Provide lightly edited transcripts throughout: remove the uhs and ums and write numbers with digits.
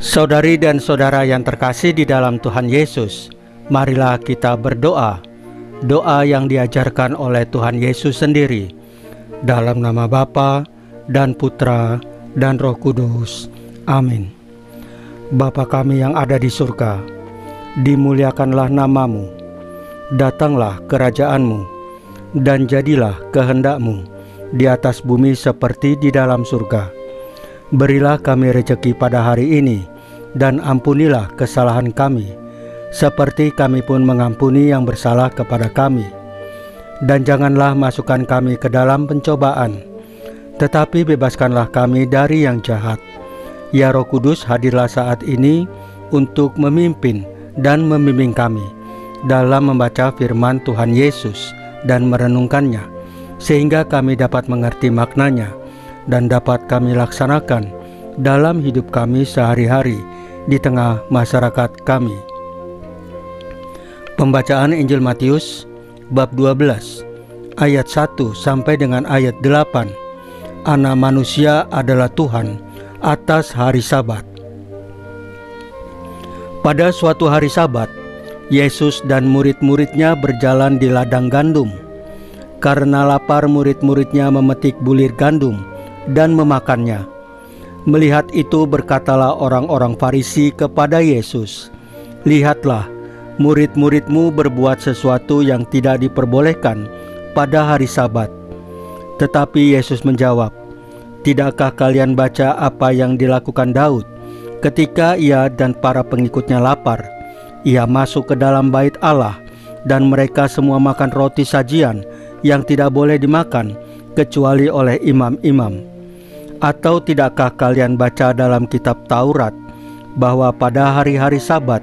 Saudari dan saudara yang terkasih di dalam Tuhan Yesus, marilah kita berdoa. Doa yang diajarkan oleh Tuhan Yesus sendiri. Dalam nama Bapa dan Putra dan Roh Kudus. Amin. Bapa kami yang ada di surga, dimuliakanlah namamu. Datanglah kerajaanmu, dan jadilah kehendakmu di atas bumi seperti di dalam surga. Berilah kami rejeki pada hari ini, dan ampunilah kesalahan kami, seperti kami pun mengampuni yang bersalah kepada kami. Dan janganlah masukkan kami ke dalam pencobaan, tetapi bebaskanlah kami dari yang jahat. Ya Roh Kudus, hadirlah saat ini untuk memimpin dan membimbing kami dalam membaca firman Tuhan Yesus dan merenungkannya, sehingga kami dapat mengerti maknanya dan dapat kami laksanakan dalam hidup kami sehari-hari di tengah masyarakat kami. Pembacaan Injil Matius bab 12 ayat 1 sampai dengan ayat 8. Anak manusia adalah Tuhan atas hari Sabat. Pada suatu hari Sabat, Yesus dan murid-muridnya berjalan di ladang gandum. Karena lapar, murid-muridnya memetik bulir gandum dan memakannya. Melihat itu, berkatalah orang-orang Farisi kepada Yesus, "Lihatlah, murid-muridmu berbuat sesuatu yang tidak diperbolehkan pada hari Sabat." Tetapi Yesus menjawab, "Tidakkah kalian baca apa yang dilakukan Daud ketika ia dan para pengikutnya lapar? Ia masuk ke dalam bait Allah, dan mereka semua makan roti sajian yang tidak boleh dimakan kecuali oleh imam-imam. Atau tidakkah kalian baca dalam kitab Taurat bahwa pada hari-hari Sabat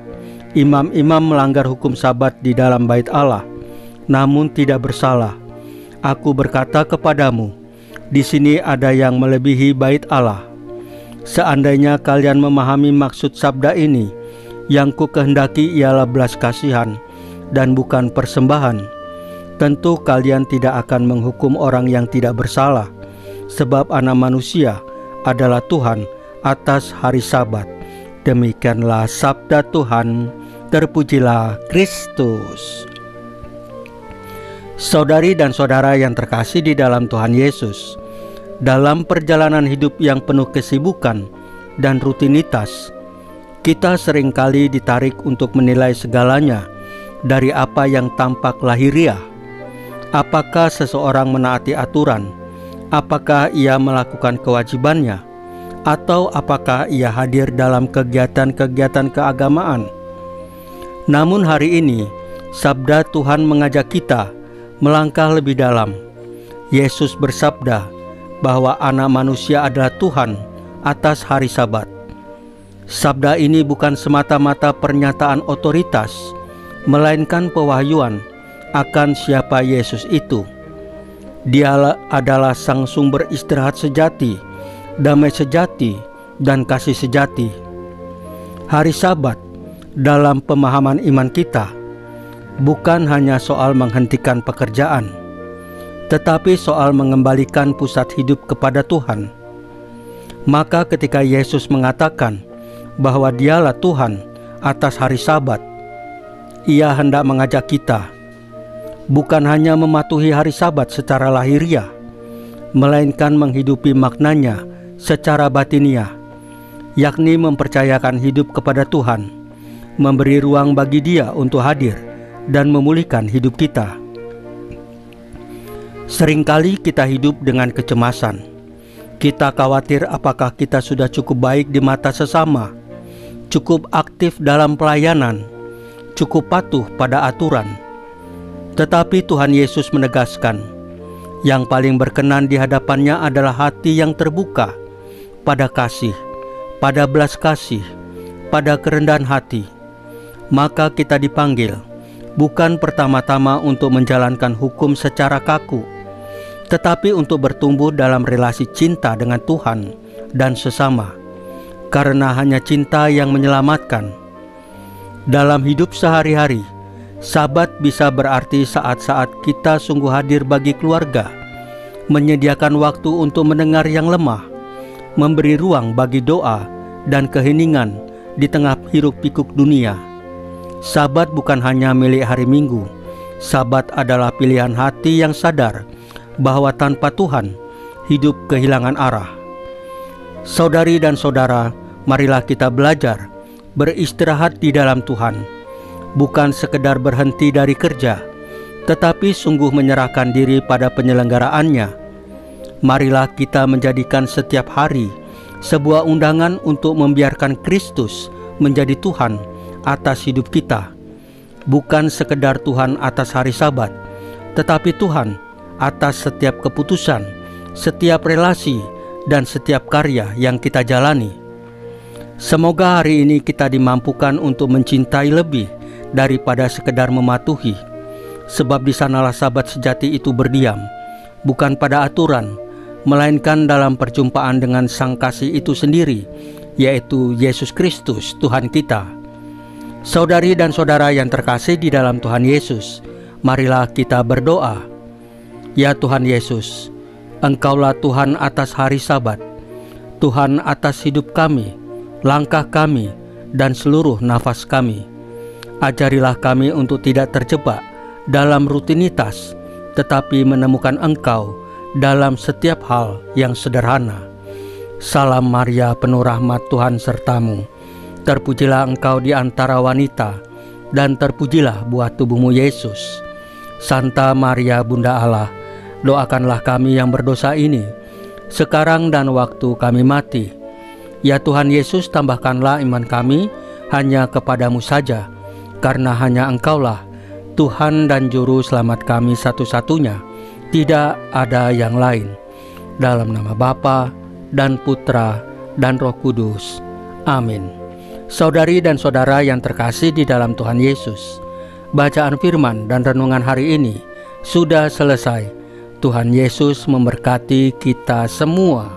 imam-imam melanggar hukum Sabat di dalam bait Allah, namun tidak bersalah? Aku berkata kepadamu, di sini ada yang melebihi bait Allah. Seandainya kalian memahami maksud sabda ini, yang ku kehendaki ialah belas kasihan dan bukan persembahan, tentu kalian tidak akan menghukum orang yang tidak bersalah, sebab Anak Manusia adalah Tuhan atas hari Sabat." Demikianlah sabda Tuhan. Terpujilah Kristus. Saudari dan saudara yang terkasih di dalam Tuhan Yesus, dalam perjalanan hidup yang penuh kesibukan dan rutinitas, kita seringkali ditarik untuk menilai segalanya dari apa yang tampak lahiriah. Apakah seseorang menaati aturan? Apakah ia melakukan kewajibannya? Atau apakah ia hadir dalam kegiatan-kegiatan keagamaan? Namun hari ini, sabda Tuhan mengajak kita melangkah lebih dalam. Yesus bersabda bahwa Anak Manusia adalah Tuhan atas hari Sabat. Sabda ini bukan semata-mata pernyataan otoritas, melainkan pewahyuan akan siapa Yesus itu. Dia adalah sang sumber istirahat sejati, damai sejati, dan kasih sejati. Hari Sabat dalam pemahaman iman kita bukan hanya soal menghentikan pekerjaan, tetapi soal mengembalikan pusat hidup kepada Tuhan. Maka ketika Yesus mengatakan bahwa Dialah Tuhan atas hari Sabat, Ia hendak mengajak kita bukan hanya mematuhi hari Sabat secara lahiriah, melainkan menghidupi maknanya secara batiniah, yakni mempercayakan hidup kepada Tuhan, memberi ruang bagi Dia untuk hadir dan memulihkan hidup kita. Seringkali kita hidup dengan kecemasan. Kita khawatir apakah kita sudah cukup baik di mata sesama, cukup aktif dalam pelayanan, cukup patuh pada aturan. Tetapi Tuhan Yesus menegaskan, yang paling berkenan di hadapannya adalah hati yang terbuka pada kasih, pada belas kasih, pada kerendahan hati. Maka kita dipanggil bukan pertama-tama untuk menjalankan hukum secara kaku, tetapi untuk bertumbuh dalam relasi cinta dengan Tuhan dan sesama, karena hanya cinta yang menyelamatkan. Dalam hidup sehari-hari, Sabat bisa berarti saat-saat kita sungguh hadir bagi keluarga, menyediakan waktu untuk mendengar yang lemah, memberi ruang bagi doa dan keheningan di tengah hiruk-pikuk dunia. Sabat bukan hanya milik hari Minggu. Sabat adalah pilihan hati yang sadar bahwa tanpa Tuhan, hidup kehilangan arah. Saudari dan saudara, marilah kita belajar beristirahat di dalam Tuhan, bukan sekedar berhenti dari kerja, tetapi sungguh menyerahkan diri pada penyelenggaraannya. Marilah kita menjadikan setiap hari sebuah undangan untuk membiarkan Kristus menjadi Tuhan atas hidup kita. Bukan sekedar Tuhan atas hari Sabat, tetapi Tuhan atas setiap keputusan, setiap relasi, dan setiap karya yang kita jalani. Semoga hari ini kita dimampukan untuk mencintai lebih daripada sekedar mematuhi, sebab di sanalah Sabat sejati itu berdiam, bukan pada aturan, melainkan dalam perjumpaan dengan Sang Kasih itu sendiri, yaitu Yesus Kristus Tuhan kita. Saudari dan saudara yang terkasih di dalam Tuhan Yesus, marilah kita berdoa. Ya Tuhan Yesus, Engkaulah Tuhan atas hari Sabat, Tuhan atas hidup kami, langkah kami, dan seluruh nafas kami. Ajarilah kami untuk tidak terjebak dalam rutinitas, tetapi menemukan Engkau dalam setiap hal yang sederhana. Salam Maria, penuh rahmat, Tuhan sertamu. Terpujilah Engkau di antara wanita, dan terpujilah buah tubuhmu Yesus. Santa Maria Bunda Allah, doakanlah kami yang berdosa ini, sekarang dan waktu kami mati. Ya Tuhan Yesus, tambahkanlah iman kami hanya kepadamu saja, karena hanya Engkaulah Tuhan dan Juru Selamat kami satu-satunya, tidak ada yang lain. Dalam nama Bapa dan Putra dan Roh Kudus. Amin. Saudari dan saudara yang terkasih di dalam Tuhan Yesus, bacaan firman dan renungan hari ini sudah selesai. Tuhan Yesus memberkati kita semua.